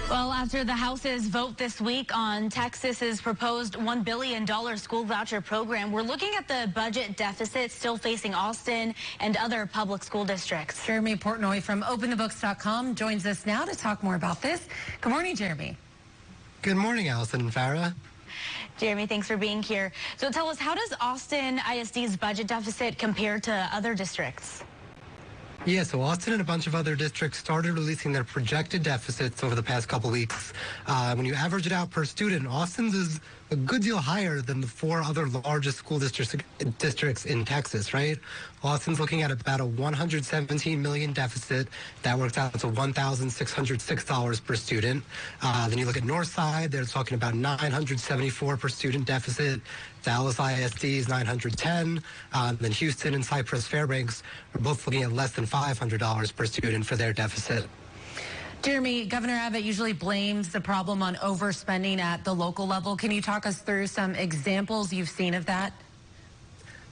Well, after the House's vote this week on Texas's proposed $1 billion school voucher program, we're looking at the budget deficit still facing Austin and other public school districts. Jeremy Portnoy from OpenTheBooks.com joins us now to talk more about this. Good morning, Jeremy. Good morning, Allison and Farah. Jeremy, thanks for being here. So tell us, how does Austin ISD's budget deficit compare to other districts? Yeah, so Austin and a bunch of other districts started releasing their projected deficits over the past couple weeks. When you average it out per student, Austin's is a good deal higher than the four other largest school districts in Texas, right? Austin's looking at about a $117 million deficit. That works out to $1,606 per student. Then you look at Northside, they're talking about $974 per student deficit. Dallas ISD is $910. Then Houston and Cypress Fairbanks are both looking at less than $500 per student for their deficit. Jeremy, Governor Abbott usually blames the problem on overspending at the local level. Can you talk us through some examples you've seen of that?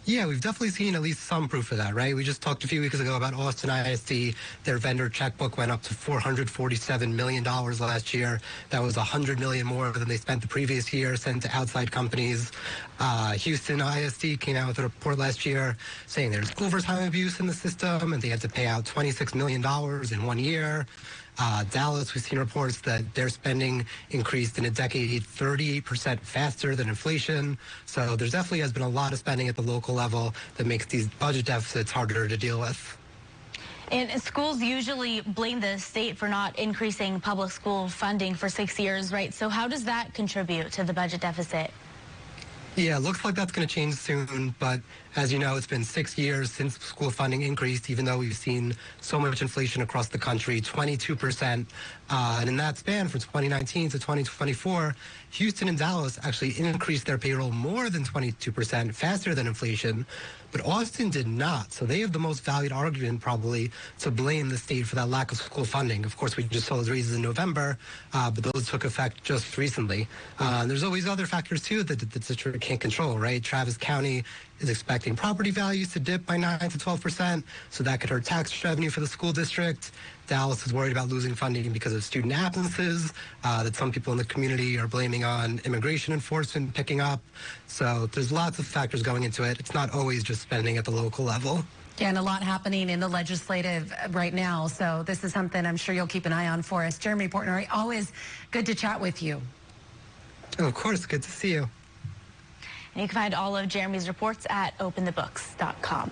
Yeah, we've definitely seen at least some proof of that, right? We just talked a few weeks ago about Austin ISD. Their vendor checkbook went up to $447 million last year. That was $100 million more than they spent the previous year sent to outside companies. Houston ISD came out with a report last year saying there's overtime abuse in the system and they had to pay out $26 million in 1 year. Dallas, we've seen reports that their spending increased in a decade 38% faster than inflation. So there definitely has been a lot of spending at the local level that makes these budget deficits harder to deal with. And schools usually blame the state for not increasing public school funding for 6 years, right? So how does that contribute to the budget deficit? Yeah, it looks like that's going to change soon, but as you know, it's been 6 years since school funding increased, even though we've seen so much inflation across the country, 22%. And in that span from 2019 to 2024, Houston and Dallas actually increased their payroll more than 22%, faster than inflation, but Austin did not. So they have the most valued argument probably to blame the state for that lack of school funding. Of course, we just saw those raises in November, but those took effect just recently. There's always other factors too that the district can't control, right? Travis County is expecting property values to dip by 9 to 12%, so that could hurt tax revenue for the school district. Dallas is worried about losing funding because of student absences that some people in the community are blaming on immigration enforcement picking up. So there's lots of factors going into it. It's not always just spending at the local level. Yeah, and a lot happening in the legislative right now. So this is something I'm sure you'll keep an eye on for us. Jeremy Portnoy, always good to chat with you. Oh, of course, good to see you. And you can find all of Jeremy's reports at OpenTheBooks.com.